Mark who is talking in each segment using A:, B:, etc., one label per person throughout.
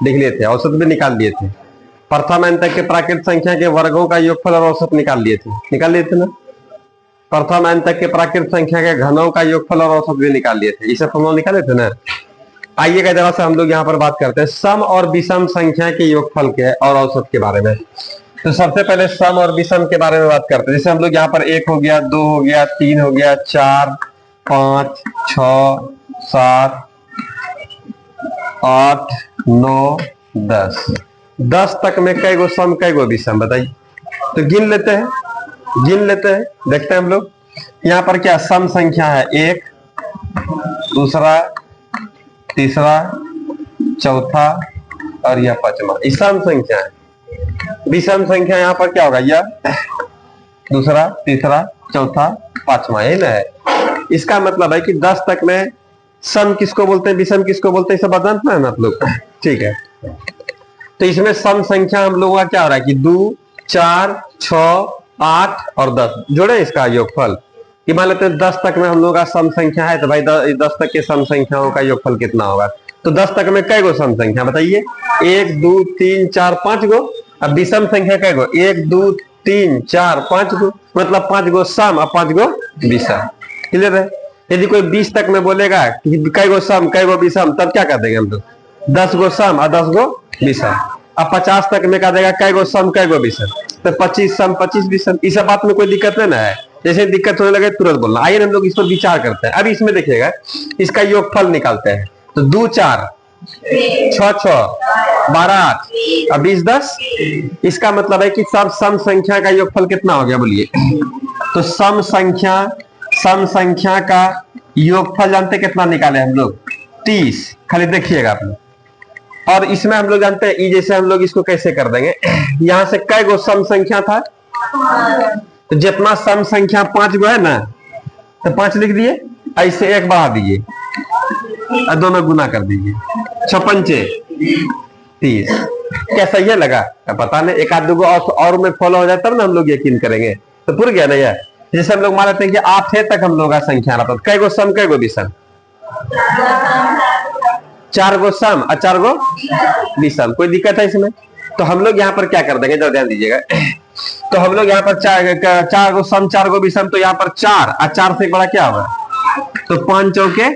A: लिख लिए थे, औसत भी निकाल लिए थे। प्रथम n तक के प्राकृत संख्या के वर्गों का योगफल और औसत निकाल लिए थे ना। प्रथम n तक के प्राकृत संख्या के घनों का योगफल और औसत भी निकाल लिए थे, ये सब हम लोग निकाले थे ना। आइएगा जरा से हम लोग यहाँ पर बात करते हैं सम और विषम संख्या के योगफल के और औसत के बारे में। तो सबसे पहले सम और विषम के बारे में बात करते हैं। जैसे हम लोग यहाँ पर 1 हो गया, 2 हो गया, 3 हो गया, 4, 5, 6, 7, 8, 9, 10, 10 तक में कई गो सम कई गो विषम बताइए। तो गिन लेते हैं, देखते हैं हम लोग यहाँ पर क्या सम संख्या है 1, दूसरा, तीसरा, चौथा और यह पांचवा, ये सम संख्या है। विषम संख्या यहाँ पर क्या होगा, यह दूसरा, तीसरा, चौथा, पांचवा, यही ना है। इसका मतलब है कि 10 तक में सम किसको बोलते हैं, विषम किसको बोलते हैं, सब जानते हैं ना आप लोग, ठीक है। तो इसमें सम संख्या हम लोगों का क्या हो रहा है कि 2, 4, 6, 8 और 10 जोड़े इसका योगफल। कि मान लेते हैं 10 तक में हम लोग का सम संख्या है, तो भाई 10 तक के सम संख्याओं का योगफल कितना होगा। तो 10 तक में कई गो सम संख्या बताइए, 1, 2, 3, 4, 5 गो। अब विषम संख्या कई गो, 1, 2, 3, 4, 5 गो, मतलब 5 गो सम और 5 गो विषम। क्लियर है। यदि कोई 20 तक में बोलेगा कि कई गो सम कई गो विषम, तब क्या कर देंगे हम लोग, 10 गो सम और 10 गो विषम। अब 50 तक में क्या देगा, कई गो सम कई गो विषम, तो 25 सम 25 विषम। इस बात में कोई दिक्कत नहीं ना है। जैसे दिक्कत होने लगे तुरंत बोलना। आइए हम लोग इस पर विचार करते हैं। अभी इसमें देखिएगा, इसका योगफल निकालते हैं। तो 2, 4, 6, 6, 12, 8 और 20, 10। इसका मतलब है कि सब सम संख्या का योगफल कितना हो गया बोलिए। तो सम संख्या का योगफल जानते कितना निकाले हम लोग, 30। खाली देखिएगा आप लोग। और इसमें हम लोग जानते हैं, जैसे हम लोग इसको कैसे कर देंगे, यहां से कई गो सम संख्या था, तो जितना सम संख्या 5 गो है ना, तो 5 लिख दिए, ऐसे 1 बढ़ा दीजिए और दोनों गुना कर दीजिए, 6 पंचे 30। क्या सही है लगा, पता नहीं, एक आध दो और में फॉलो हो जाए तब ना हम लोग यकीन करेंगे। तो पूरा गया ना यार। जैसे हम लोग मान लेते हैं कि 8 तक हम लोग का संख्या रहा, कई गो सम कई गो विषम, 4 गो सम और 4 गो विषम। कोई दिक्कत है इसमें। तो हम लोग यहाँ पर क्या कर देंगे, जरा ध्यान दीजिएगा। तो हम लोग यहाँ पर 4 गो सम 4 गो विषम, तो यहाँ पर 4 और 4 से बड़ा क्या होगा, तो 5 चौके।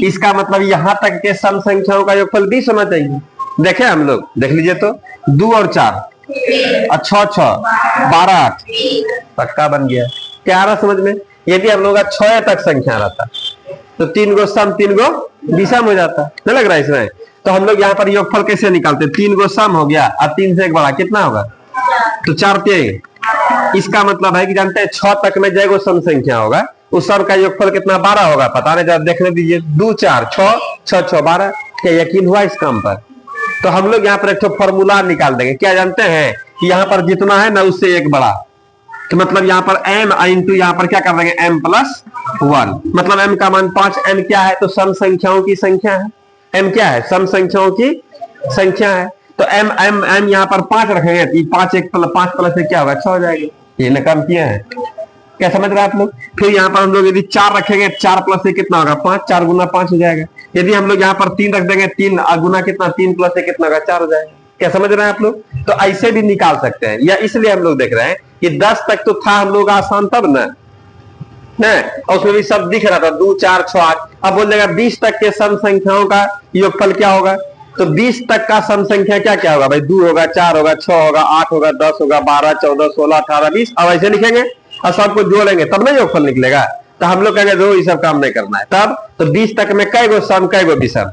A: इसका मतलब यहाँ तक के सम संख्याओं का योगफल 20 होना चाहिए। देखे हम लोग, देख लीजिए तो 2 और 4 और 6, 6, 12, 8 पक्का बन गया। क्या आ रहा समझ में। यदि हम लोग का 6 तक संख्या रहता, तो 3 गो सम 3 गो विषम हो जाता, नहीं लग रहा है इसमें। तो हम लोग यहाँ पर योगफल कैसे निकालते, 3 गो सम हो गया और 3 से 1 बड़ा कितना होगा, तो 4 3। इसका मतलब है कि जानते हैं 6 तक में जय गो सम संख्या होगा, उस सब का योगफल कितना, 12 होगा। पता नहीं, जरा देखने दीजिए। 2, 4, 6, 6, 6, 12। क्या यकीन हुआ इस काम पर। तो हम लोग यहाँ पर एक फॉर्मूला निकाल देंगे। क्या जानते हैं कि यहाँ पर जितना है ना उससे 1 बड़ा, तो मतलब यहाँ पर m इंटू यहाँ पर क्या कर देंगे, m+1। मतलब m का मान 5। m क्या है, तो सम संख्याओं की संख्या है। m क्या है, सम संख्याओं की संख्या है। तो m यहाँ पर 5 रखेंगे, 5 प्लस 1 क्या होगा, 6 हो जाएगा। ये न काम किया है, क्या समझ रहे हैं आप लोग। फिर यहाँ पर हम लोग यदि 4 रखेंगे, 4 प्लस 1 कितना होगा, 5, 4 गुना 5 हो जाएगा। यदि हम लोग यहाँ पर 3 रख देंगे, 3 गुना कितना, 3 प्लस 1 कितना होगा, 4 हो जाएगा। क्या समझ रहे हैं आप लोग। तो ऐसे भी निकाल सकते हैं, या इसलिए हम लोग देख रहे हैं कि 10 तक तो था हम लोग आसान तब ना, और उसमें भी सब दिख रहा था, 2, 4, 6, 8। अब बोलेगा 20 तक के सम संख्याओं का योगफल क्या होगा। तो 20 तक का सम संख्या क्या क्या होगा भाई, 2 होगा, 4 होगा, 6 होगा, 8 होगा, 10 होगा, 12, 14, 16, 18, 20। अब ऐसे लिखेंगे और सबको जोड़ेंगे तब ना योगफल निकलेगा। तो हम लोग कहेंगे जो ये सब काम नहीं करना है तब। तो 20 तक में कई गो सम कई गो विषम,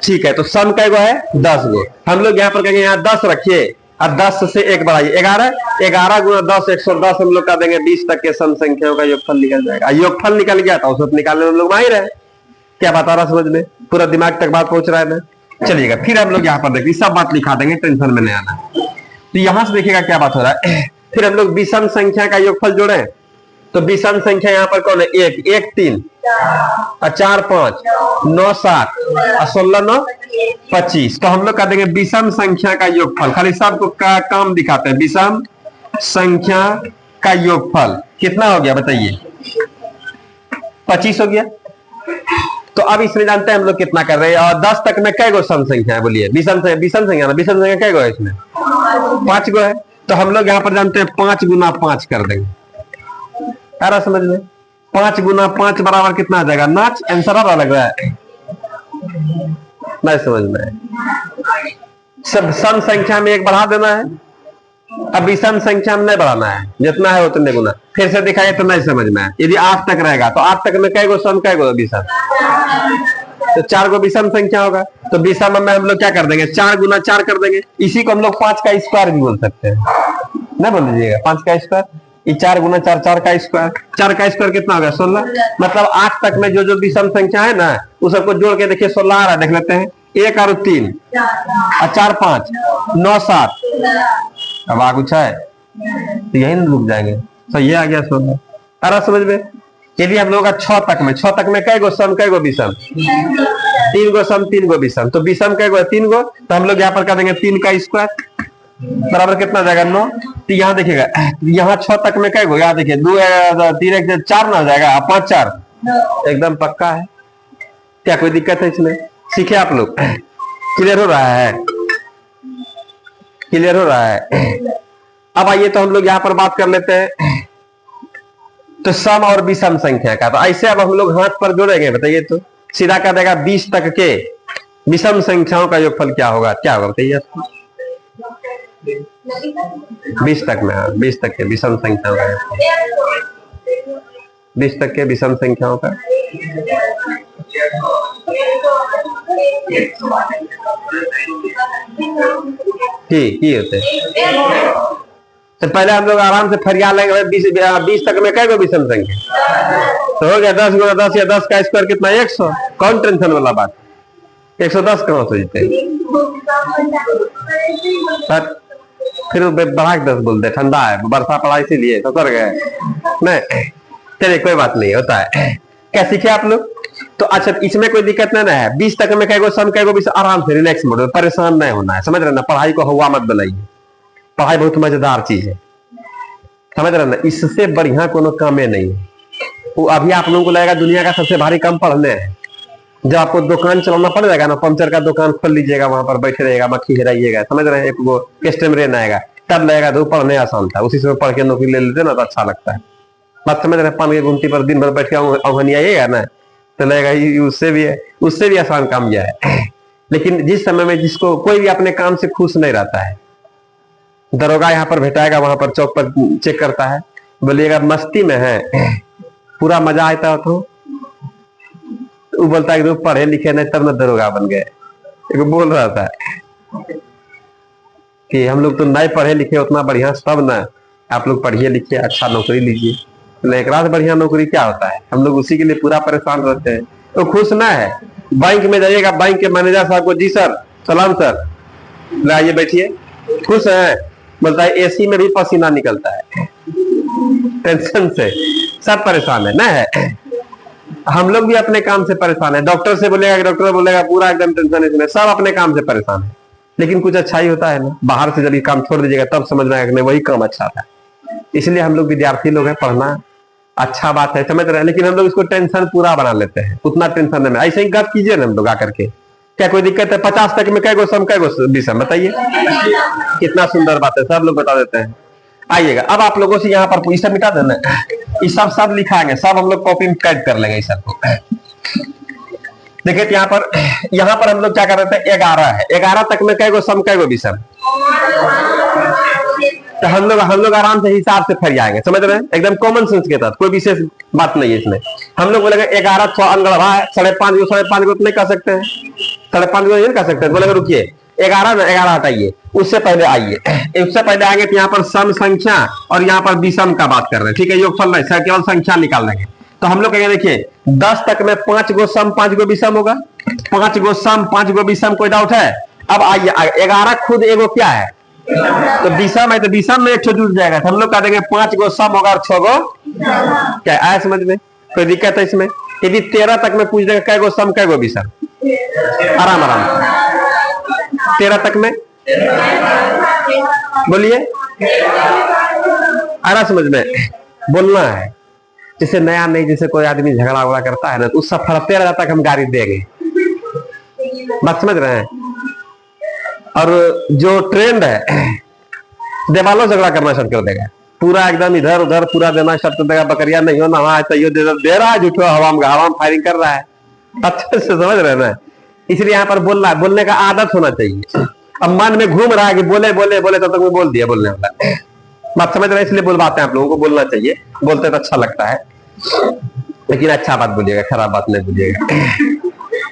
A: ठीक है। तो सम कई गो है, 10 गो। हम लोग यहाँ पर कहेंगे यहाँ 10 रखिए और 10 से 1 बढ़ाइए, 11। 11 गुना 10, 110 हम लोग कर देंगे। 20 तक के सम संख्याओं का योगफल निकल जाएगा। योगफल निकल गया तो औसत निकालने में हम लोग माहिर है। क्या बता रहा समझ में, पूरा दिमाग तक बात पहुंच रहा है ना। चलिएगा फिर हम लोग यहाँ पर देखिए, सब बात लिखा देंगे, टेंशन में नहीं आना। तो यहां से देखिएगा क्या बात हो रहा है। फिर हम लोग विषम संख्या का योगफल जोड़े। तो विषम संख्या यहाँ पर कौन है, 1, 1, 3 और 4, 5, 9, 7 और 16, 9, 25। तो हम लोग कर देंगे विषम संख्या का योगफल। खाली सबको का काम दिखाते हैं। विषम संख्या का योगफल कितना हो गया बताइए, 25 हो गया। तो अब इसमें जानते हैं हम लोग कितना कर रहे हैं, और 10 तक में कै गो सम संख्या है, बोलिए विषम संख्या ना, विषम संख्या कै गो है इसमें, 5 गो है। तो हम लोग यहाँ पर जानते हैं 5 गुना 5 कर देंगे, आ रहा समझ में, 5 गुना 5 बराबर कितना आ जाएगा, नाच आंसर आ रहा लग रहा है, नहीं समझ में। सब सम संख्या में एक बढ़ा देना है, अब विषम संख्या में नहीं बढ़ाना है, जितना है उतने गुना। फिर से दिखाए तो नहीं समझ में। यदि 8 तक रहेगा तो 8 तक में कै गो सम कै गो विषम, तो 4 गो विषम संख्या होगा। तो विषम में हम लोग क्या कर देंगे, 4 गुना 4 कर देंगे। इसी को हम लोग 5 का स्क्वायर भी बोल सकते हैं, ना बोल दीजिएगा 5 का स्क्वायर, ये 4 गुना 4 4 का स्क्वायर, 4 का स्क्वायर कितना होगा 16। मतलब 8 तक में जो जो विषम संख्या है ना, उस सबको जोड़ के देखिए 16 आ रहा है, देख लेते हैं। 1 और 3 और 4 5 9 7, अब आगे है तो यही ना रुक जाएंगे, तो ये आ गया 16। अरे समझ में। यदि हम लोग 6 तक में कै गो सम कै गो विषम, 3 गो सम 3 गो विषम, तो विषम कै गो 3 गो, तो हम लोग यहाँ पर कर देंगे 3 का स्क्वायर बराबर कितना आ जाएगा 9। तो यहाँ देखिएगा, यहाँ 6 तक में कै गो, यहाँ देखिए 2 3 1 4 ना हो जाएगा, 5 4 एकदम पक्का है। क्या कोई दिक्कत है इसमें, सीखे आप लोग, क्लियर हो रहा है, क्लियर हो रहा है। अब आइए तो हम लोग यहाँ पर बात कर लेते हैं तो सम और विषम संख्या का। तो ऐसे अब हम लोग हाथ पर जोड़ेंगे, बताइए तो सीधा कर देगा 20 तक के विषम संख्याओं का योगफल क्या होगा, क्या होगा बताइए। 20 तक में, 20 तक के विषम संख्याओं का, 20 तक के विषम संख्याओं का ठीक होते। तो पहले हम लोग आराम से फरिया लेंगे, 20 तक में कै गो विषम संख्या, तो हो गया 10 गुना 10 या 10 का स्क्वायर कितना 100। कौन टेंशन वाला बात, 110 कहाँ से जीते, फिर बढ़ा के 10 बोलते, ठंडा है बरसा पड़ा इसीलिए तो कर गए, नहीं चलिए कोई बात नहीं, होता है। क्या सीखे आप लोग। तो अच्छा इसमें कोई दिक्कत नहीं ना है। 20 तक में कै गो सम कै गो विषम, आराम से रिलैक्स मोड में, परेशान नहीं होना है, समझ रहे ना। पढ़ाई को हुआ मत बनाइए, पढ़ाई बहुत मजेदार चीज है, समझ रहे ना। इससे बढ़िया कोनो काम नहीं है। वो अभी आप लोगों को लगेगा दुनिया का सबसे भारी काम पढ़ने है। जब आपको दुकान चलाना पड़ जाएगा ना, पंचर का दुकान खोल लीजिएगा, वहां पर बैठे रहेगा, मक्खी हेराइएगा, समझ रहे हैं, एक वो कस्टमर आएगा, तब लगेगा तो पढ़ने आसान था, उसी से पढ़ के नौकरी ले लेते ना तो अच्छा लगता है। बात समझ रहे हैं। पान के गुमटी पर दिन भर बैठ के अवहनी आइएगा ना, तो लगेगा उससे भी आसान काम यह है। लेकिन जिस समय में जिसको कोई भी अपने काम से खुश नहीं रहता है, दरोगा यहाँ पर भेटाएगा, वहां पर चौक पर चेक करता है, बोलिएगा मस्ती में है, पूरा मजा आता है, तो वो बोलता है कि पढ़े लिखे नहीं तब न दरोगा बन गए। एक बोल रहा था कि हम लोग तो नहीं पढ़े लिखे उतना बढ़िया, सब ना आप लोग पढ़िए लिखिए, अच्छा नौकरी लीजिए। एक रात बढ़िया नौकरी क्या होता है, हम लोग उसी के लिए पूरा परेशान रहते हैं। तो खुश ना है। बैंक में जाइएगा, बैंक के मैनेजर साहब को, जी सर सलाम सर, लाइए बैठिए, खुश है, बोलता है एसी में भी पसीना निकलता है, टेंशन से सब परेशान है ना है। हम लोग भी अपने काम से परेशान है। डॉक्टर से बोलेगा, डॉक्टर बोलेगा पूरा एकदम टेंशन है, सब अपने काम से परेशान है। लेकिन कुछ अच्छा ही होता है ना, बाहर से जब ये काम छोड़ दीजिएगा तब समझ में आएगा वही काम अच्छा था। इसलिए हम लोग विद्यार्थी लोग हैं, पढ़ना अच्छा बात है, समझ रहे हैं। लेकिन हम लोग इसको टेंशन पूरा बना लेते हैं, उतना टेंशन नहीं। ऐसे ही गप कीजिए ना हम लोग आकर के, क्या कोई दिक्कत है। 50 तक में कै गो सम कै गो विषम, बताइए। कितना सुंदर बात है, सब लोग बता देते हैं। आइएगा अब आप लोगों से यहाँ पर सब मिटा देना, ये सब लिखाएंगे, सब हम लोग कॉपी में कैद कर लेंगे इस सबको। देखिए यहाँ पर हम लोग क्या कर रहे थे, 11 है, 11 तक में कै गो सम कै गो विषम, तो हम लोग आराम से हिसाब से फरियाएंगे, समझ रहे हैं, एकदम कॉमन सेंस के तहत, कोई विशेष बात नहीं है इसमें। हम लोग बोलेंगे 11 थोड़ा अनगढ़ा है, 5.5 गो तो नहीं कर सकते हैं, 5.5 गो नहीं कर सकते, बोलेंगे रुकिए 11 ना 11 हटाइए, उससे पहले आइए, उससे पहले आएंगे तो यहाँ पर सम संख्या और यहाँ पर विषम का बात कर रहे हैं, ठीक है। योगफल नहीं, केवल संख्या निकाल लेंगे। तो हम लोग कहेंगे देखिए 10 तक में 5 गो सम 5 गो विषम होगा, 5 गो सम 5 गो विषम, कोई डाउट है। अब आइए 11 खुद एगो क्या है, तो विषम है, तो विषम में एक जुड़ जाएगा, तो हम लोग कह देंगे 5 गो सम होगा और 6 गो क्या, आया समझ में, कोई दिक्कत है इसमें। यदि 13 तक में पूछ देंगे कै गो सम कै गो विषम, आराम से 13 तक में बोलिए, आ रहा समझ में, बोलना है। जैसे नया नहीं, जैसे कोई आदमी झगड़ा उगड़ा करता है ना, तो उससे फरते रह जाता है कि हम गाड़ी देंगे। बात समझ रहे हैं? और जो ट्रेंड है, देवालों झगड़ा करना शुरू कर देगा, पूरा एकदम इधर उधर पूरा देना शुरू कर देगा। बकरिया नहीं हो ना, वहां तो दे रहा है, झूठो हवा में फायरिंग कर रहा है। अच्छे से समझ रहे हैं ना? इसलिए यहाँ पर बोलने का आदत होना चाहिए। अब मन में घूम रहा है कि बोले बोले बोले, तब तक मैं बोल दिया बोलने वाला। बात समझ रहे हैं? इसलिए बुलवाते हैं आप लोगों को, बोलना चाहिए, बोलते तो अच्छा लगता है, लेकिन अच्छा बात बोलिएगा, खराब बात नहीं बोलिएगा।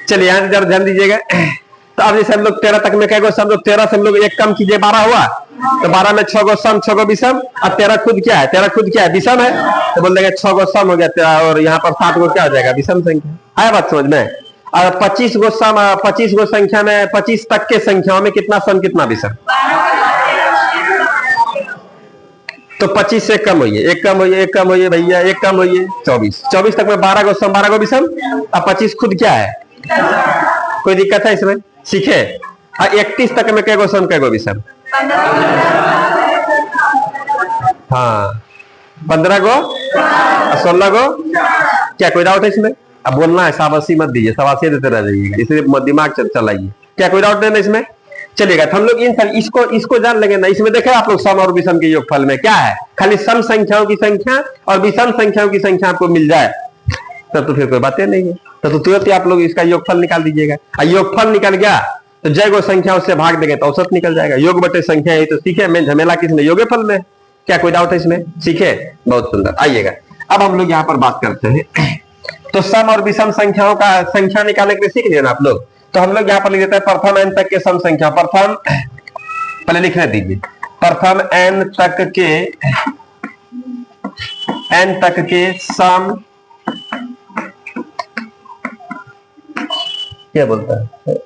A: चलिए यहाँ से जरा ध्यान दीजिएगा। तो अब जैसे हम लोग 13 तक में कह गो, सब लोग 13 से हम लोग एक कम कीजिए, 12 हुआ। तो 12 में 6 गो सम, 6 गो विषम। अब 13 खुद क्या है? 13 खुद क्या है? विषम है। तो बोल देंगे 6 गो सम हो गया, और यहाँ पर 7 गो क्या हो जाएगा? विषम संख्या। आया बात समझ में? और 25 गो सम, 25 गो संख्या में 25 तक के संख्याओं में कितना सम कितना विषम? तो 25 से कम होइए, एक कम होइए, एक कम होइए भैया, एक कम होइए, 24। 24 तक में 12 गो सम, 12 गो विषम। अब 25 खुद क्या है? कोई दिक्कत है इसमें? सीखे। और 31 तक में कै गो सम, कै गो विषम? हाँ, 15 गो, 16 गो। क्या कोई डाउट है इसमें? अब बोलना है, शाबाशी मत दीजिए, शाबाशी देते रह जाइएगा, इसलिए दिमाग चलाइए। क्या कोई डाउट नहीं है इसमें? चलिएगा। तो हम लोग इन इसको जान लेंगे ना। इसमें देखे आप लोग, सम और विषम के योगफल में क्या है? खाली सम संख्याओं की संख्या और विषम संख्याओं की संख्या आपको मिल जाए, तब तो फिर कोई बातें नहीं है। तो तुरंत ही आप लोग इसका योगफल निकाल दीजिएगा। और योगफल निकल गया तो जय गो संख्या उससे भाग देंगे तो औसत निकल जाएगा। योग बटे संख्या है, तो सीखे। मैं झमेला किसमें? योगफल में। क्या कोई डाउट है इसमें? सीखे। बहुत सुंदर। आइएगा, अब हम लोग यहाँ पर बात करते हैं। तो सम और विषम संख्याओं का संख्या निकालने के लिए सीख लिया ना आप लोग। तो हम लोग यहाँ पर लिख देते हैं प्रथम n तक के सम संख्या। प्रथम, पहले लिखने दीजिए, प्रथम n तक के सम, क्या बोलता है?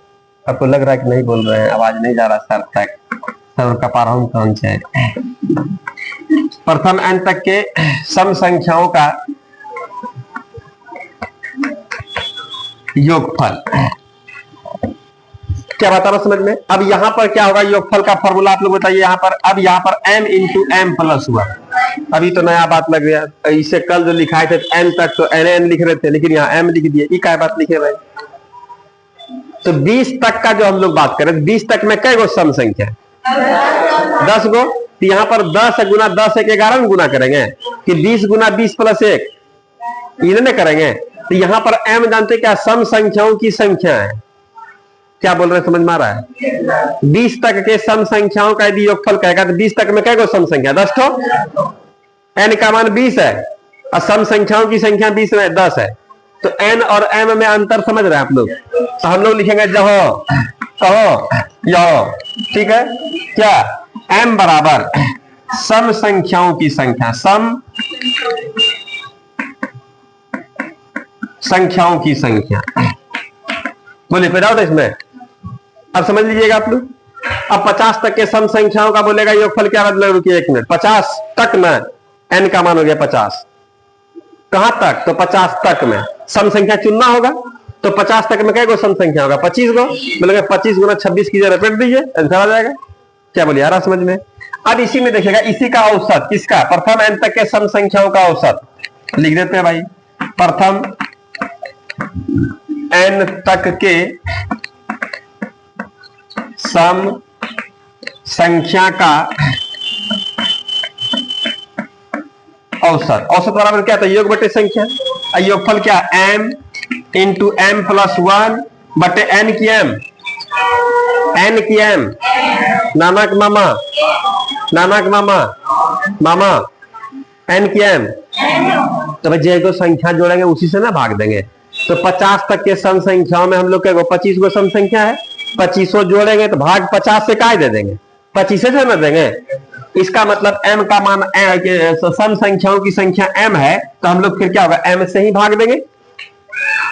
A: आपको लग रहा है कि नहीं बोल रहे हैं, आवाज नहीं जा रहा सर तक, सर का पारा कौन से? प्रथम n तक के सम संख्याओं का योगफल। क्या बताना समझ में? अब यहां पर क्या होगा? योगफल का फॉर्मूला आप लोग बताइए। यहां पर अब यहाँ पर m इंटू एम प्लस हुआ। अभी तो नया बात लग गया, इसे कल जो लिखाए थे n तक तो n लिख रहे थे, लेकिन यहाँ m लिख दिए। ये क्या बात लिखे भाई? तो 20 तक का जो हम लोग बात करें, 20 तक में कै गो सम संख्या? 10 गो। तो यहाँ पर 10 गुना 10 एक 11 में गुना करेंगे कि 20 गुना 20 प्लस 1 इन्हें करेंगे। तो यहाँ पर m जानते क्या? सम संख्याओं की संख्या है। क्या बोल रहे हैं? समझ में आ रहा है? 20 तक के सम संख्याओं का यदि योगफल कहेगा तो 20 तक में कै गो सम संख्या? 10 ठो। n का मान 20 है और सम संख्याओं की संख्या 20 में 10 है। तो n और m में अंतर समझ रहे हैं आप लोग? तो हम लोग लिखेंगे जहो कहो यो। ठीक है? क्या? m बराबर सम संख्याओं की संख्या, सम संख्याओं की संख्या। बोलिए, कोई डाउट है इसमें? अब समझ लीजिएगा आप लोग। अब 50 तक के सम संख्याओं का बोलेगा योगफल क्या? मतलब रुकिए 1 मिनट। 50 तक में n का मान हो गया 50। कहां तक? तो 50 तक में सम संख्या चुनना होगा। तो 50 तक में कै गो सम संख्या होगा? 25 गो। बोलेगा 25 गुना 26 कीजिए, रिपीट दीजिए, आंसर आ जाएगा। क्या बोलिए? आ रहा समझ में? अब इसी में देखिएगा, इसी का औसत किसका? प्रथम n तक के सम संख्याओं का औसत लिख देते हैं भाई। प्रथम n तक के सम संख्या का औसत। औसत बराबर क्या था? योग बटे संख्या। योगफल क्या? m इंटू एम प्लस 1 बटे n की m। n की m, नानक मामा, नानक मामा, मामा, n की m। तो भाई जो संख्या जोड़ेंगे उसी से ना भाग देंगे। तो 50 तक के सम संख्याओं में हम लोग 25 गो सम संख्या है, 25 जोड़ेंगे तो भाग 50 से काय दे देंगे? 25 से ना देंगे। इसका मतलब m का मान सम संख्याओं की संख्या m है, तो हम लोग फिर क्या होगा? m से ही भाग देंगे।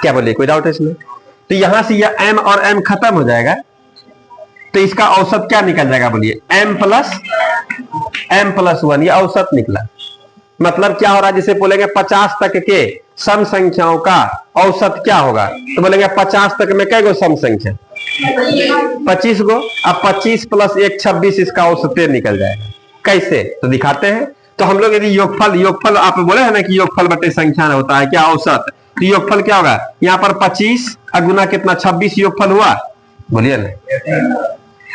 A: क्या बोलिए? कोई डाउट है इसमें? तो यहां से यह m और m खत्म हो जाएगा, तो इसका औसत क्या निकल जाएगा? बोलिए, m प्लस 1, ये औसत निकला। मतलब क्या हो रहा है? जिसे बोलेंगे 50 तक के सम संख्याओं का औसत क्या होगा? तो बोलेंगे 50 तक में कै गो सम संख्या? 25 गो। अब 25 प्लस 1 26, इसका औसत निकल जाएगा। कैसे? तो दिखाते हैं। तो हम लोग यदि योगफल योगफल आप बोले हैं ना कि योगफल बटे संख्या होता है क्या औसत, तो योगफल क्या होगा यहाँ पर 25 गुना कितना 26 योगफल हुआ, बोलिए ना।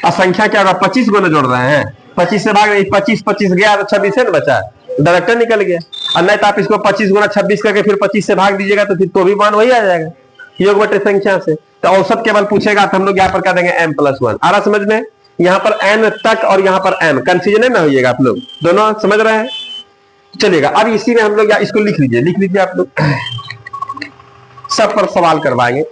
A: और संख्या क्या होगा 25 गुना जोड़ रहे हैं, 25 से भाग 25 25 गया तो 26 है ना बचा, डायरेक्ट निकल गया। और नहीं तो आप इसको 25 गुना 26 करके फिर 25 से भाग दीजिएगा तो फिर तो भी मान वही आ जाएगा योग बटे संख्या से। तो औसत केवल पूछेगा तो हम लोग यहाँ पर क्या देंगे m+1। आ रहा समझ में, यहाँ पर n तक और यहाँ पर m, कंफ्यूजन ना होइएगा आप लोग, दोनों समझ रहे हैं। चलिएगा अब इसी में हम लोग इसको लिख लीजिए आप लोग, सब पर सवाल करवाएंगे।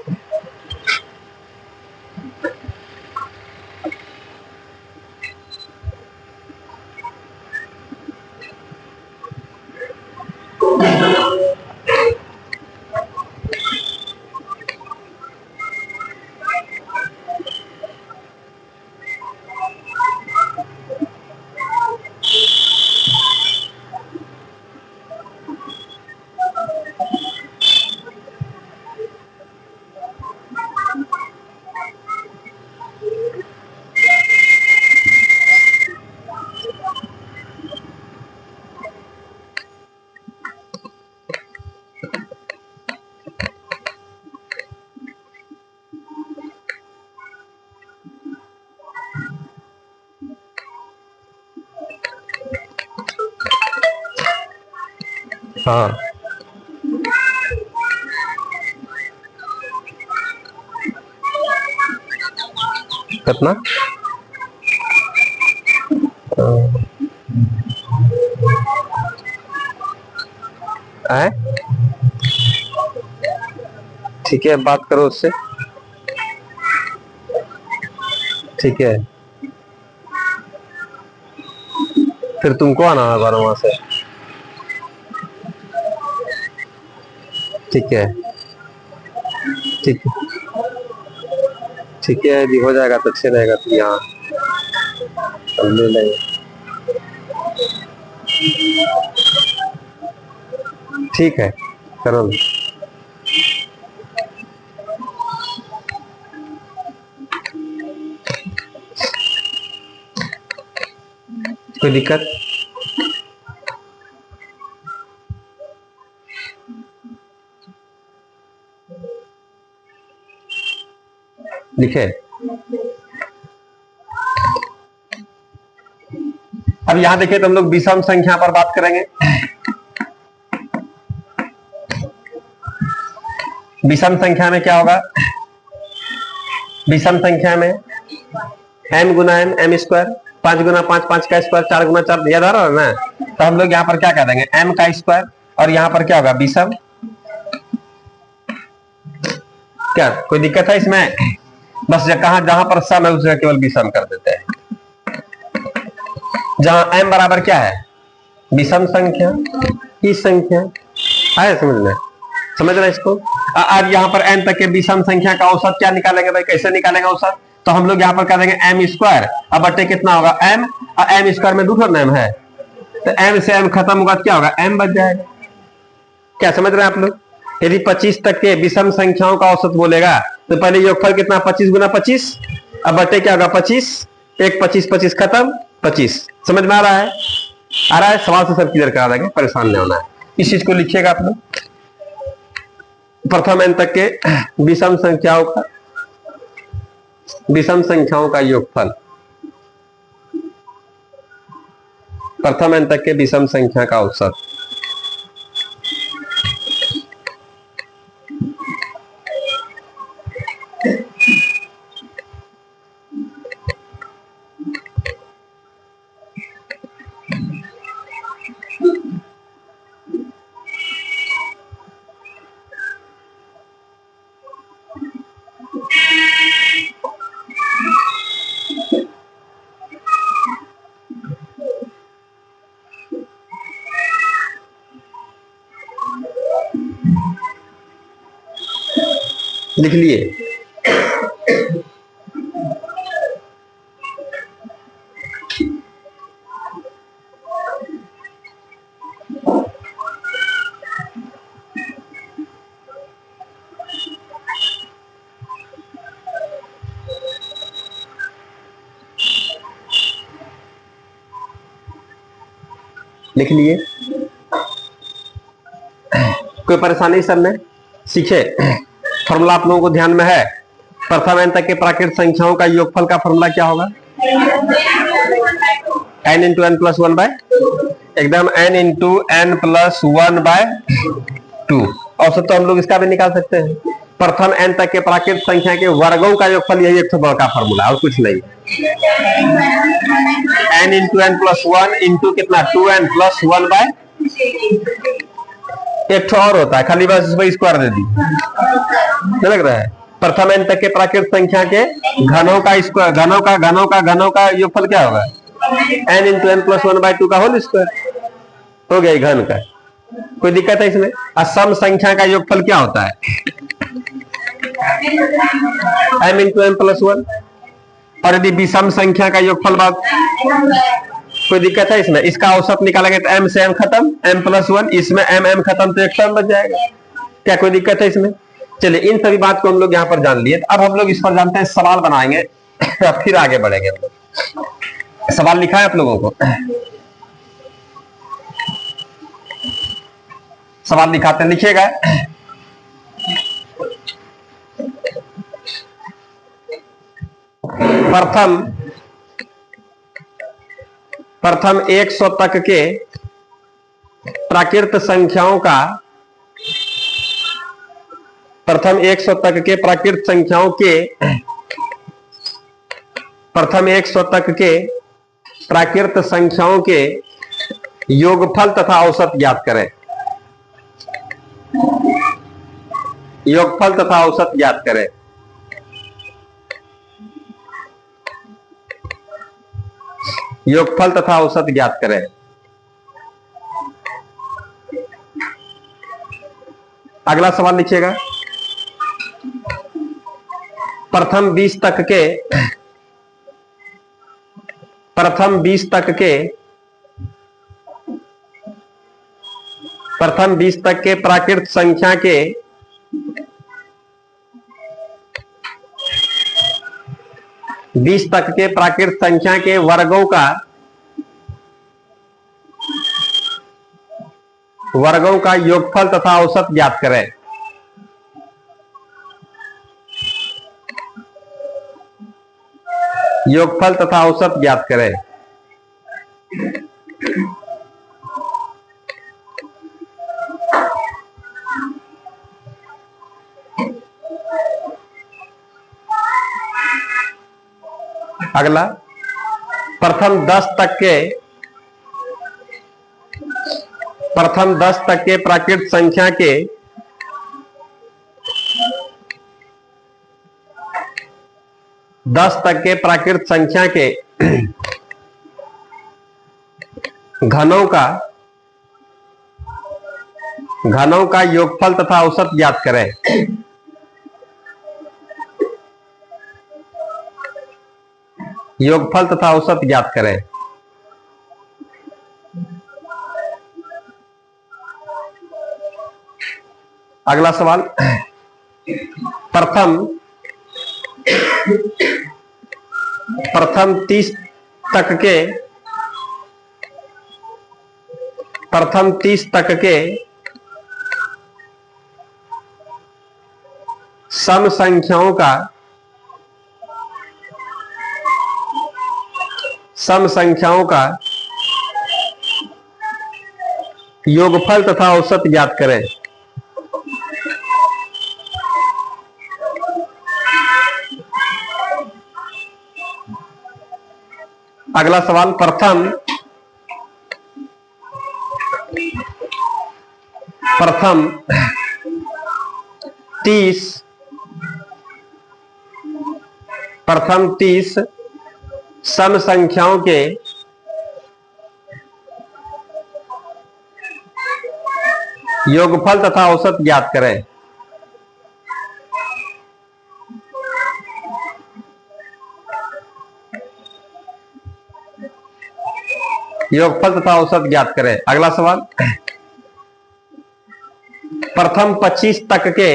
A: हाँ कितना है, ठीक है बात करो उससे, ठीक है फिर तुमको आना होगा वहां से, ठीक है ठीक है ठीक है, यदि हो जाएगा तो अच्छे रहेगा, तो यहाँ हम ले लेंगे, ठीक है करो। कोई दिक्कत, लिखे। अब यहां देखिए तो हम लोग विषम संख्या पर बात करेंगे। विषम संख्या में क्या होगा, विषम संख्या में m गुना m स्क्वायर, 5 गुना 5 5 का स्क्वायर, 4 गुना 4 याद आ रहा है ना। तो हम लोग यहाँ पर क्या कर देंगे m का स्क्वायर, और यहाँ पर क्या होगा विषम। क्या कोई दिक्कत है इसमें, बस कहा जहां पर सम है उसका केवल विषम कर देते हैं। जहां m बराबर क्या है विषम संख्या की संख्या, आया समझ में, समझ रहे इसको। अब यहाँ पर n तक के विषम संख्या का औसत क्या निकालेंगे भाई, कैसे निकालेंगे औसत, तो हम लोग यहाँ पर कर देंगे m स्क्वायर, अब बटे कितना होगा m, और m स्क्वायर में दूसरा m है, तो m से m खत्म होगा क्या होगा m बच जाएगा। क्या समझ रहे हैं आप लोग, यदि 25 तक के विषम संख्याओं का औसत बोलेगा तो पहले योगफल कितना 25 गुना 25, अब बटे क्या होगा 25, एक 25 25 खत्म 25, समझ में आ रहा है, आ रहा है, सवाल से सब क्लियर करा देंगे, परेशान नहीं होना है। इस चीज को लिखिएगा आप लोग, प्रथम n तक के विषम संख्याओं का योगफल, प्रथम n तक के विषम संख्या का औसत। लिख लिए, लिख लिए। कोई परेशानी सब में सीखे? फॉर्मूला आप लोगों को ध्यान में है? प्रथम n तक के प्राकृत संख्याओं का योगफल का फॉर्मूला क्या होगा? n into n plus one by, एकदम n into n plus one by two. औसत तो हम लोग इसका भी निकाल सकते हैं। प्रथम n तक के प्राकृत संख्या के वर्गों का योगफल, यही एक बड़ा फॉर्मूला, और कुछ नहीं। n into n plus one into कितना 2n प्लस वन बाय, एक और होता है खाली, बस इसमें स्क्वायर दे दी, लग रहा है। प्रथम n तक के प्राकृत संख्या के घनों का स्क्वायर, घनों का योगफल क्या होगा? n into n plus one by two का होल स्क्वायर हो गया घन का। कोई दिक्कत है इसमें? सम संख्या का योगफल क्या होता है? m into n plus one. और यदि विषम संख्या का योगफल बात, कोई दिक्कत है इसमें? इसका औसत निकालेंगे तो m से m खत्म, m प्लस वन, इसमें m खत्म, तो एक टर्म बच जाएगा। क्या कोई दिक्कत है इसमें? चलिए, इन सभी बात को हम लोग यहाँ पर जान लिए। अब हम लोग इस पर जानते हैं, सवाल बनाएंगे फिर आगे बढ़ेंगे। सवाल लिखा है आप लोगों को? सवाल दिखाते हैं, लिखिएगा। प्रथम 100 तक के प्राकृत संख्याओं का, प्रथम 100 तक के प्राकृत संख्याओं के, प्रथम 100 तक के प्राकृत संख्याओं के योगफल तथा औसत ज्ञात करें। योगफल तथा औसत ज्ञात करें। योगफल तथा औसत ज्ञात करें। अगला सवाल लिखिएगा। प्रथम 20 तक के, प्रथम 20 तक के, प्रथम 20 तक के प्राकृत संख्या के बीस तक के प्राकृत संख्या के वर्गों का योगफल तथा औसत ज्ञात करें। योगफल तथा औसत ज्ञात करें। अगला, प्रथम 10 तक के, प्रथम 10 तक के प्राकृत संख्या के 10 तक के प्राकृत संख्या के घनों का योगफल तथा औसत ज्ञात करें। योगफल तथा औसत ज्ञात करें। अगला सवाल, प्रथम 30 तक के, प्रथम 30 तक के सम संख्याओं का, सम संख्याओं का योगफल तथा औसत ज्ञात करें। अगला सवाल, प्रथम 30 सम संख्याओं के योगफल तथा औसत ज्ञात करें। योगफल तथा औसत ज्ञात करें। अगला सवाल, प्रथम 25 तक के,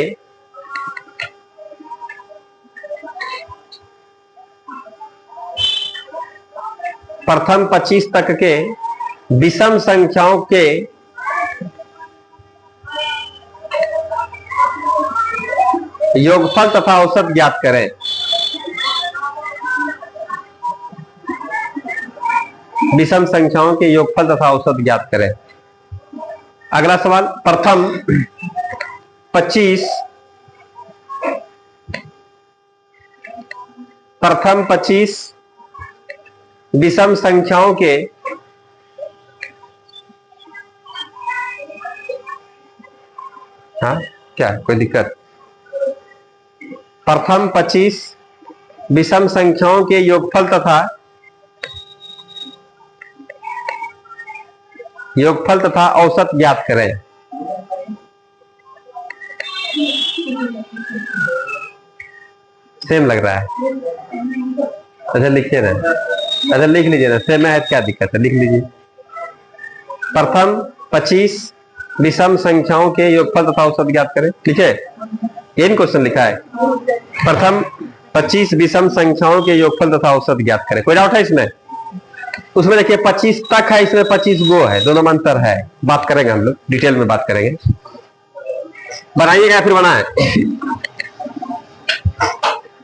A: प्रथम 25 तक के विषम संख्याओं के योगफल तथा औसत ज्ञात करें। विषम संख्याओं के योगफल तथा औसत ज्ञात करें। अगला सवाल, प्रथम 25 विषम संख्याओं के क्या कोई दिक्कत? प्रथम 25 विषम संख्याओं के योगफल तथा औसत ज्ञात करें। सेम लग रहा है, अच्छा लिखिए ना, अच्छा लिख लीजिए ना, सेम है क्या दिक्कत है, लिख लीजिए। प्रथम 25 विषम संख्याओं के योगफल तथा औसत ज्ञात करें, ठीक है, यही क्वेश्चन लिखा है। प्रथम 25 विषम संख्याओं के योगफल तथा औसत ज्ञात करें। कोई डाउट है इसमें? उसमें देखिए 25 तक है, इसमें 25 गो है, दोनों में अंतर है, बात करेंगे हम लोग, डिटेल में बात करेंगे। बनाइएगा फिर बनाए।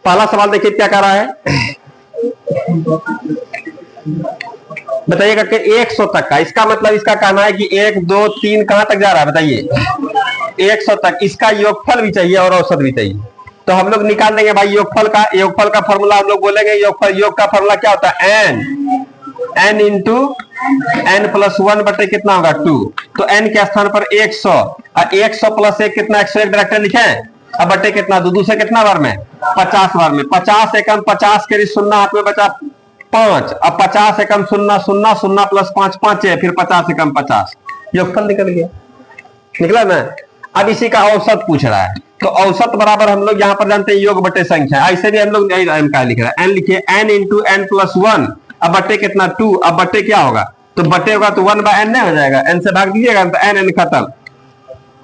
A: पहला सवाल देखिए क्या कह रहा है, बताइएगा कि 100 तक का, इसका मतलब इसका कहना है कि 1 2 3 कहां तक जा रहा है बताइए, 100 तक। इसका योगफल भी चाहिए और औसत भी चाहिए, तो हम लोग निकाल देंगे भाई योगफल का फॉर्मूला हम लोग बोलेंगे। योग का फॉर्मूला क्या होता है, n इंटू n प्लस 1 बटे कितना होगा 2, तो n के स्थान पर 100 और 100 प्लस 1 कितना 101 डायरेक्ट लिखे, अब बटे कितना दो से कितना बार में 50 बार में, 50 एकम 50 के शून्य हाथ में बचा 5, अब 50 एकम 0 0 0 प्लस 5 5 है, फिर 50 एकम 50, योगफल निकल गया, निकला ना। अब इसी का औसत पूछ रहा है, तो औसत बराबर हम लोग यहाँ पर जानते हैं योग बटे संख्या, ऐसे भी हम लोग n का लिख रहा है, n लिखिए n इंटू n प्लस 1, अब बटे कितना 2, अब बटे क्या होगा, तो बटे होगा तो 1/n नहीं हो जाएगा, n से भाग दीजिएगा तो n खत्म,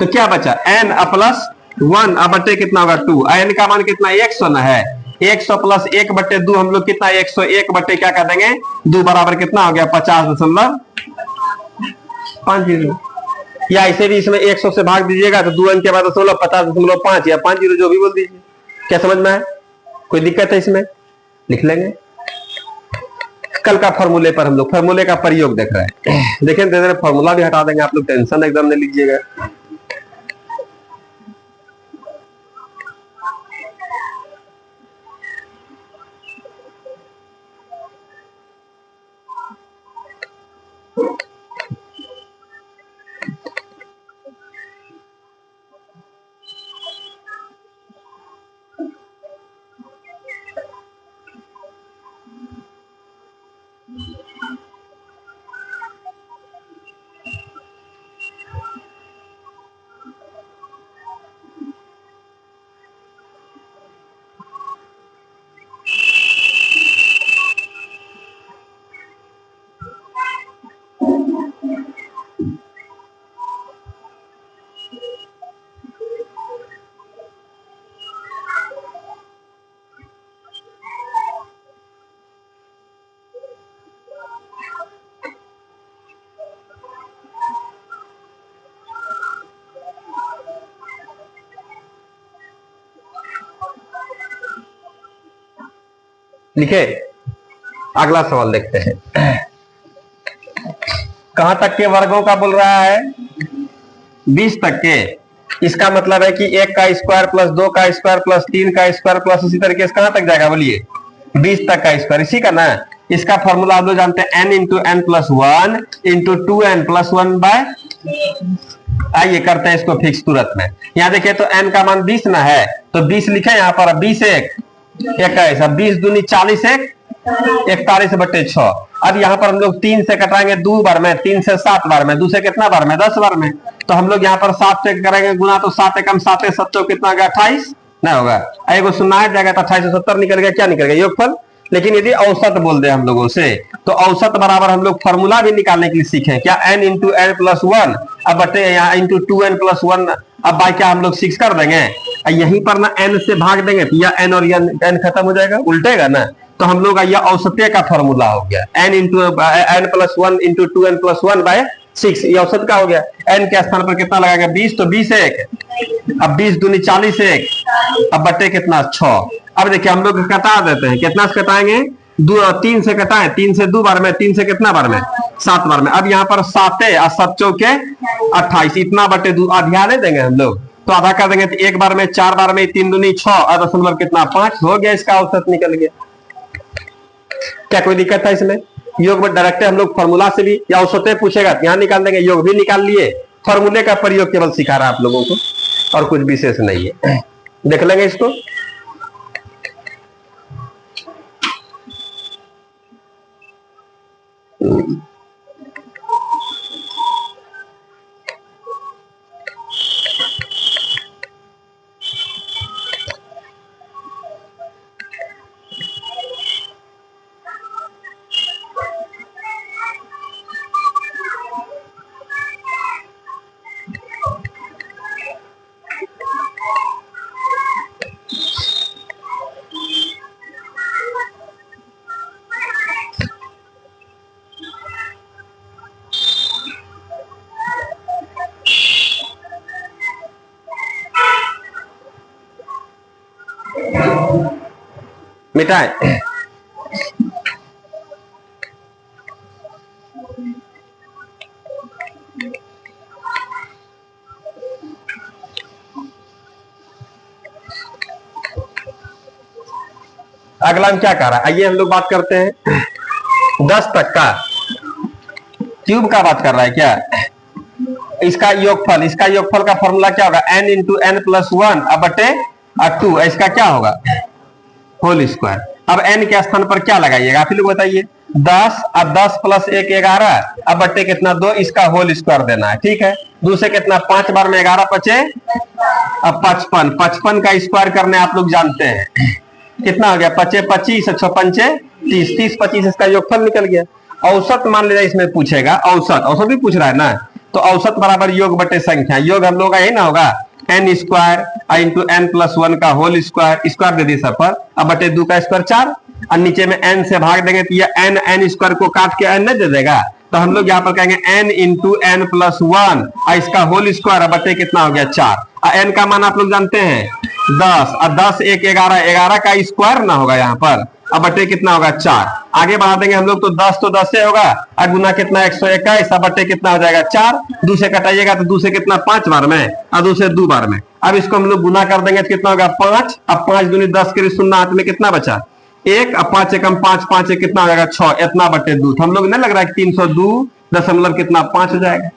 A: तो क्या बचा n प्लस 1, अब बटे कितना होगा 2, n का मान कितना 100 ना है, 100 प्लस 1 बटे 2 हम लोग कितना 101 बटे क्या कर देंगे 2 बराबर कितना हो गया 50.50, या ऐसे भी इसमें 100 से भाग दीजिएगा तो 2 अंक के बाद 50.5 या 50 जो भी बोल दीजिए। क्या समझ में है, कोई दिक्कत है इसमें, लिख लेंगे। कल का फॉर्मूले पर हम लोग फॉर्मूले का प्रयोग देख रहे हैं, देखें धीरे फॉर्मूला भी हटा देंगे आप लोग, टेंशन एकदम नहीं लीजिएगा। लिखे, अगला सवाल देखते हैं। कहां तक के वर्गों का बोल रहा है, 20 तक के। इसका मतलब है कि 1 का स्क्वायर प्लस 2 का स्क्वायर प्लस 3 का स्क्वायर प्लस इसी तरीके से कहां तक जाएगा बोलिए 20 तक का स्क्वायर, इसी का ना। इसका फॉर्मूला आप लोग जानते हैं n into n plus 1 into 2n plus 1 by, आइए करते हैं इसको फिक्स तुरंत में। यहाँ देखिए तो n का मान 20 ना है, तो 20 लिखे यहाँ पर, 20 1 21, अब 20 दूनी 40 1 41 बटे 6। अब यहाँ पर हम लोग 3 से कटाएंगे 2 बार में, 3 से 7 बार में, 2 से कितना बार में 10 बार में, तो हम लोग यहाँ पर 7 से करेंगे गुना, तो 7 एकम 7 7 कितना होगा 28 नहीं होगा, एगो सुना जाएगा तो 2870 निकल गया, क्या निकल गया योगफल। लेकिन यदि औसत बोल दे हम लोगों से, तो औसत बराबर हम लोग फॉर्मूला भी निकालने के लिए सीखे, क्या n इंटू n प्लस 1, अब बटे यहाँ इंटू 2n प्लस 1, अब बाई क्या हम लोग 6 कर देंगे, यहीं पर ना n से भाग देंगे तो या n और n खत्म हो जाएगा, उल्टेगा ना, तो हम लोग का यह औसत्य का फॉर्मूला हो गया, n into n plus one into two n plus one by 6, ये औसत का हो गया। n के स्थान पर कितना लगाएगा 20, तो 20 है 1, अब 20 दूनी 40 है 1, अब बटे कितना 6। अब देखिए हम लोग कटा देते हैं, कितना से कटाएंगे 3 से कटाए, 3 से 2 बार में, 3 से कितना बार में 7 बार में। अब यहाँ पर 7 और 7 चौके 28, इतना बटे 2 आधा नहीं देंगे हम लोग, तो आधा कर देंगे तो 1 बार में 4 बार में 3 दूनी 6 और दशमलव कितना 5 हो गया, इसका औसत निकल गया। क्या कोई दिक्कत है इसमें? योग में डायरेक्ट हम लोग फॉर्मूला से भी या औसत पूछेगा यहाँ निकाल देंगे, योग भी निकाल लिए, फॉर्मूले का प्रयोग केवल सिखा रहा है आप लोगों को, और कुछ विशेष नहीं है। देख लेंगे इसको। मिटाए अगला हम क्या कर रहा है, आइए हम लोग बात करते हैं 10 तक का क्यूब का बात कर रहा है क्या, इसका योगफल, इसका योगफल का फॉर्मूला क्या होगा n into n plus one अब बटे 2, इसका क्या होगा होल स्क्वायर। अब n के स्थान पर क्या लगाइएगा आप लोग बताइए, 10 अब 10 प्लस 1 11 अब बट्टे कितना 2, इसका होल स्क्वायर देना है, ठीक है। दूसरे कितना 5 बार में 11 बचे, अब 55, 55 का स्क्वायर करने आप लोग जानते हैं कितना हो गया 25 25 6 पंचे 30, 30 25 इसका योगफल निकल गया। औसत मान लीजिए इसमें पूछेगा, औसत, औसत भी पूछ रहा है ना, तो औसत बराबर योग बटे संख्या, योग हम लोग का यही ना होगा n square into n plus one का होल स्क्वायर, स्क्वायर दे दी सब पर, अब बटे 2 का स्क्वायर 4, और नीचे में n से भाग देंगे तो ये n स्क्वायर को काट के n नहीं दे देगा, तो हम लोग यहाँ पर कहेंगे n into n plus one और इसका होल स्क्वायर बटे कितना हो गया 4, और n का मान आप लोग जानते हैं 10, और 10 1 11, 11 का स्क्वायर ना होगा यहाँ पर, अब बटे कितना होगा 4, आगे बढ़ा देंगे हम लोग तो 10 तो 10 से होगा, और गुना कितना 121, अब बटे कितना हो जाएगा 4, 2 से कटाइएगा तो 2 से कितना 5 बार में, और 2 से 2 बार में। अब इसको हम लोग गुना कर देंगे तो कितना होगा 5, अब 5 दूनी 10 के शून्य हाथ में कितना बचा 1, अब 5 एकम 5, 5 एक कितना हो जाएगा 6, इतना बटे 2, तो हम लोग नहीं लग रहा है 302 दशमलव कितना 5 हो जाएगा,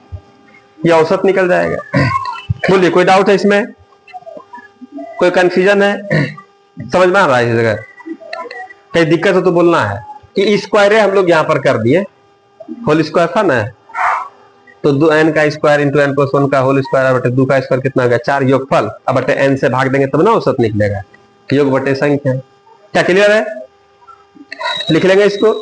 A: ये औसत निकल जाएगा। बोलिए कोई डाउट है इसमें, कोई कंफ्यूजन है, समझ में आ रहा है इस जगह कहीं दिक्कत हो तो बोलना है कि स्क्वायर हम लोग यहाँ पर कर दिए, होल स्क्वायर था ना, तो 2n का square into n plus one का होल स्क्वायर बटे 2 का स्क्वायर कितना हो गया 4, योगफल, अब बटे n से भाग देंगे तब ना औसत निकलेगा, योग बटे संख्या। क्या क्लियर है? लिख लेंगे इसको।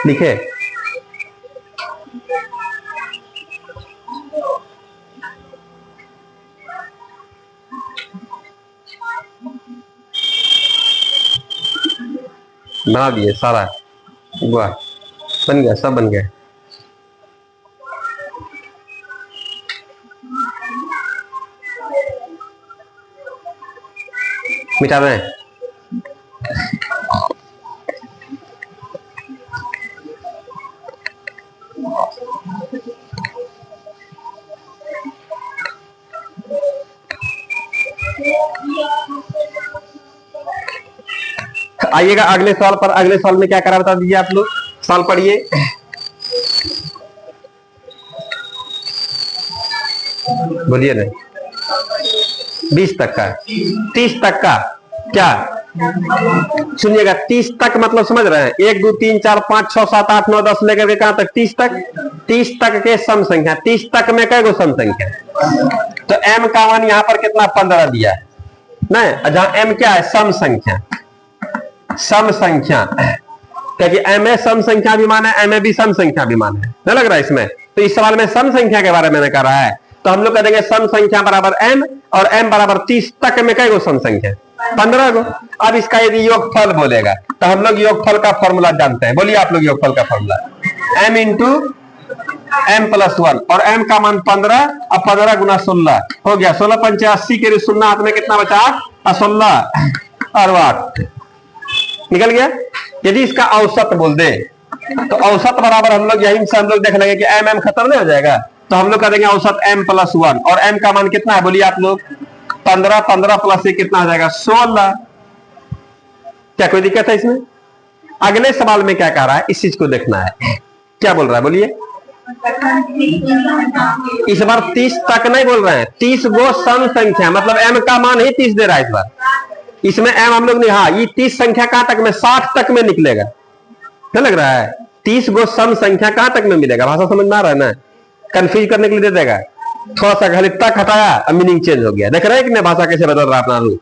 A: लिखे बना दिए सारा, वाह बन गया, सब बन गया। मिटा रहे हैं आइएगा अगले सवाल पर। अगले सवाल में क्या करा बता दीजिए आप लोग। सवाल पढ़िए। बोलिए नहीं, 20 तक का, 30 तक का क्या सुनिएगा, 30 तक मतलब समझ रहे हैं, 1 2 3 4 5 6 7 8 9 10 लेकर के कहां तक 30 तक, 30 तक के सम संख्या, 30 तक में कै गो सम संख्या, तो m का मान यहां पर कितना 15 दिया है नहीं, जहां m क्या है सम संख्या, सम संख्या, क्योंकि m सम संख्या भी मान है, m भी सम संख्या भी मान है, नहीं लग रहा है इसमें, तो इस सवाल में सम संख्या के बारे में कह रहा है, तो हम लोग कह देंगे सम संख्या बराबर m, और m बराबर 30 तक में कै गो सम संख्या 15 गो। अब इसका यदि योगफल बोलेगा तो हम लोग योगफल का फॉर्मूला जानते हैं, बोलिए आप लोग योगफल का formula, m into m plus 1, और m का मान 15, अब 15 गुना 16 हो गया, 16 पंचे 80 के 0 हाथ में कितना बचा 16 और 8 निकल गया। यदि इसका औसत बोल दे तो औसत बराबर हम लोग यही से हम लोग देख लेंगे कि m खत्म नहीं हो जाएगा, तो हम लोग कर देंगे औसत m प्लस 1, और m का मान कितना है बोलिए आप लोग 15, 15 प्लस 1 कितना हो जाएगा 16। क्या कोई दिक्कत है इसमें? अगले सवाल में क्या कह रहा है इस चीज को देखना है, क्या बोल रहा है बोलिए। इस बार 30 तक नहीं बोल रहे हैं, 30 गो सम संख्या, मतलब m का मान ही 30 दे रहा है इस बार, इसमें m हम लोग नहीं, हाँ ये 30 संख्या कहां तक में 60 तक में निकलेगा, क्या लग रहा है 30 गो सम संख्या कहां तक में मिलेगा, भाषा समझ में आ रहा है ना, कंफ्यूज करने के लिए दे देगा, थोड़ा सा खाली तक हटाया अब मीनिंग चेंज हो गया, देख रहे हैं कि भाषा कैसे बदल रहा है अपना रूप।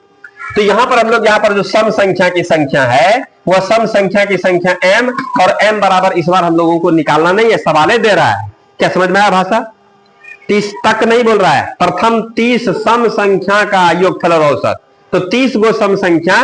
A: तो यहां पर हम लोग यहाँ पर जो सम संख्या की संख्या है वह सम संख्या की संख्या m, और m बराबर इस बार हम लोगों को निकालना नहीं है, सवाले दे रहा है, क्या समझ में आया भाषा, 30 तक नहीं बोल रहा है, प्रथम 30 सम संख्या का योगफल और औसत, तो 30 गो सम संख्या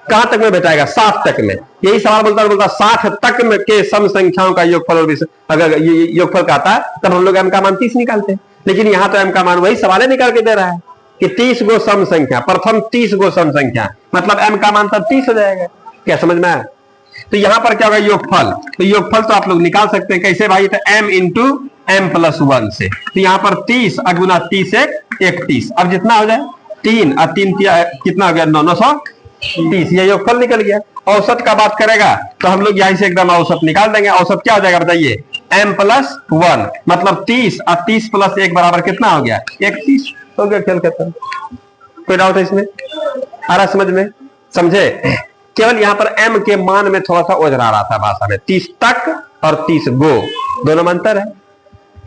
A: कहां तक में बैठाएगा 60 तक में, यही सवाल बोलता 60 तक में के सम संख्याओं का योगफल, और अगर योगफल का आता है तब हम लोग m का मान 30 निकालते हैं, लेकिन यहां तो m का मान वही सवाले निकाल के दे रहा है कि 30 गो सम संख्या, प्रथम 30 गो सम संख्या, मतलब m का मान तब 30 हो जाएगा, क्या समझ में आया। तो यहां पर क्या होगा योगफल, तो योगफल तो आप लोग निकाल सकते हैं कैसे भाई, तो m इंटू m प्लस 1 से, तो यहां पर 30 गुना 30 31, अब जितना हो जाए 3 और 3 कितना हो गया 930, ये योगफल निकल गया। औसत का बात करेगा तो हम लोग यहीं से एकदम औसत निकाल देंगे, औसत क्या हो जाएगा बताइए m प्लस 1, मतलब 30 और 30 प्लस 1 बराबर कितना हो गया 31, हो गया खेल खत्म। कोई डाउट है इसमें, आ रहा समझ में, समझे, केवल यहां पर m के मान में थोड़ा सा ओझरा रहा था भाषा में, 30 तक और 30 गो दोनों में अंतर है,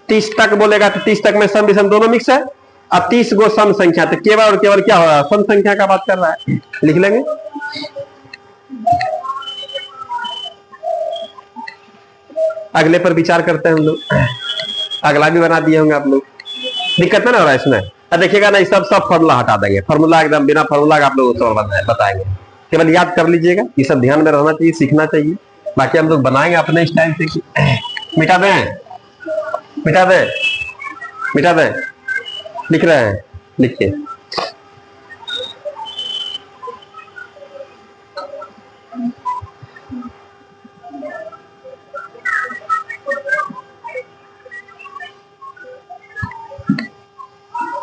A: 30 तक बोलेगा तो 30 तक में सम विषम दोनों मिक्स है, अब 30 गो सम संख्या, तो केवल और केवल क्या हो रहा है सम संख्या का बात कर रहा है, लिख लेंगे। अगले पर विचार करते हैं हम लोग, अगला भी बना दिए होंगे आप लोग, दिक्कत है ना हो रहा है इसमें, देखिएगा ना सब फॉर्मूला हटा देंगे, फॉर्मूला एकदम बिना फॉर्मूला का आप लोग बताएंगे, केवल याद कर लीजिएगा, ये सब ध्यान में रहना चाहिए, सीखना चाहिए, बाकी हम लोग बनाएंगे अपने स्टाइल से। मिटा दें, मिटा दें, मिटा दें, लिख रहे हैं लिखिए।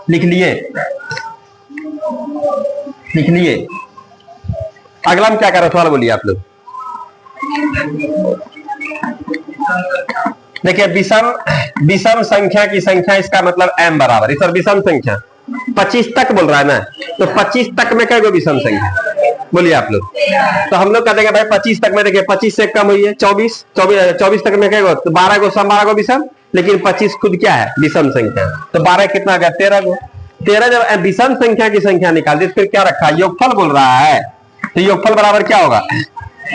A: लिख लिए, लिख लिए। अगला हम क्या कर रहे सवाल बोलिए आप लोग। देखिए विषम संख्या की संख्या, इसका मतलब m बराबर, इस विषम संख्या 25 तक बोल रहा है ना, तो 25 तक में क्या विषम संख्या बोलिए आप लोग, तो हम लोग कह देंगे भाई 25 तक में, देखिए 25 से कम हुई है 24, 24 तक में क्या तो 12 गो सम 12 गो विषम, लेकिन 25 खुद क्या है विषम संख्या, तो 12 कितना आ गया 13 गो, 13 जब विषम संख्या की संख्या निकाल दी, फिर क्या रखा योगफल बोल रहा है, तो योगफल बराबर क्या होगा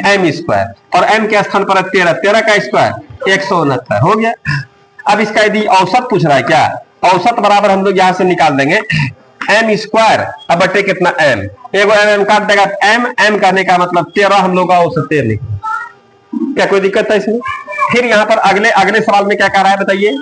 A: m स्क्वायर, और m के स्थान पर 13, 13 का स्क्वायर 169 हो गया। अब इसका यदि औसत पूछ रहा है क्या, औसत बराबर हम लोग यहां से निकाल देंगे m स्क्वायर, अब बटे कितना m, एगो m काट देगा m करने का मतलब 13, हम लोग का औसत 13, क्या कोई दिक्कत है इसमें। फिर यहाँ पर अगले सवाल में क्या कह रहा है बताइए,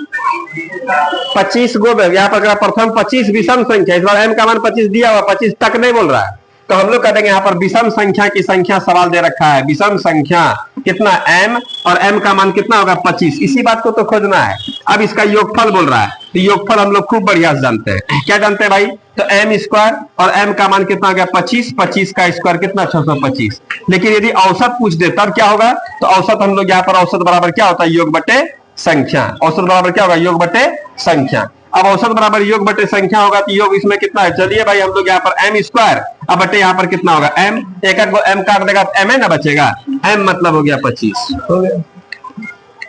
A: 25 गो, यहाँ पर प्रथम 25 विषम संख्या, इस बार m का मान 25 दिया हुआ, 25 तक नहीं बोल रहा है, तो हम लोग कह देंगे यहाँ पर विषम संख्या की संख्या सवाल दे रखा है, विषम संख्या कितना m, और m का मान कितना होगा 25, इसी बात को तो खोजना है। अब इसका योगफल बोल रहा है, तो योगफल हम लोग खूब बढ़िया से जानते हैं। क्या जानते हैं भाई? तो m स्क्वायर और m का मान कितना आ गया 25, 25 का स्क्वायर कितना 625। लेकिन यदि औसत पूछ दे तब क्या होगा? तो औसत हम लोग यहाँ पर औसत बराबर क्या होता है? योग बटे संख्या। औसत बराबर क्या होगा? योग बटे संख्या। अब औसत बराबर योग बटे संख्या होगा तो योग इसमें कितना है? चलिए भाई हम लोग यहाँ पर m स्क्वायर अब बटे यहाँ पर कितना होगा? m, एक m काट देगा तो m है ना बचेगा, m मतलब हो गया 25। हो गया,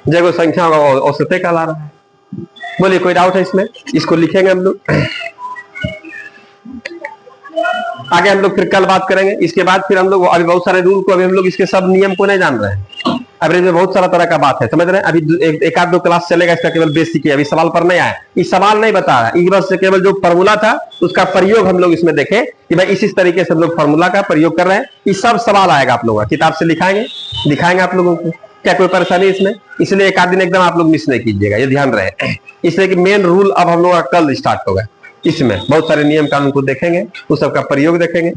A: जगह संख्या होगा औसत कहला रहा है। बोलिए कोई डाउट है इसमें? इसको लिखेंगे हम लोग, आगे हम लोग फिर कल बात करेंगे। इसके बाद फिर हम लोग अभी बहुत सारे रूल को, अभी हम लोग इसके सब नियम को नहीं जान रहे हैं। अभी में बहुत सारा तरह का बात है, समझ रहे हैं? अभी एक आध दो क्लास चलेगा इसका, केवल बेसिक है, अभी सवाल पर नहीं आया। इस सवाल नहीं बता रहा, इस बस से केवल जो फॉर्मूला था उसका प्रयोग हम लोग इसमें देखें कि भाई इस तरीके से हम लोग फॉर्मूला का प्रयोग कर रहे हैं। ये सब सवाल आएगा आप लोगों का, किताब से दिखाएंगे आप लोगों को। क्या कोई परेशानी इसमें? इसलिए एक आध दिन एकदम आप लोग मिस नहीं कीजिएगा, ये ध्यान रहे। इसलिए कि मेन रूल अब हम लोग का कल स्टार्ट होगा। इसमें बहुत सारे नियम कानून को देखेंगे, उस सबका प्रयोग देखेंगे।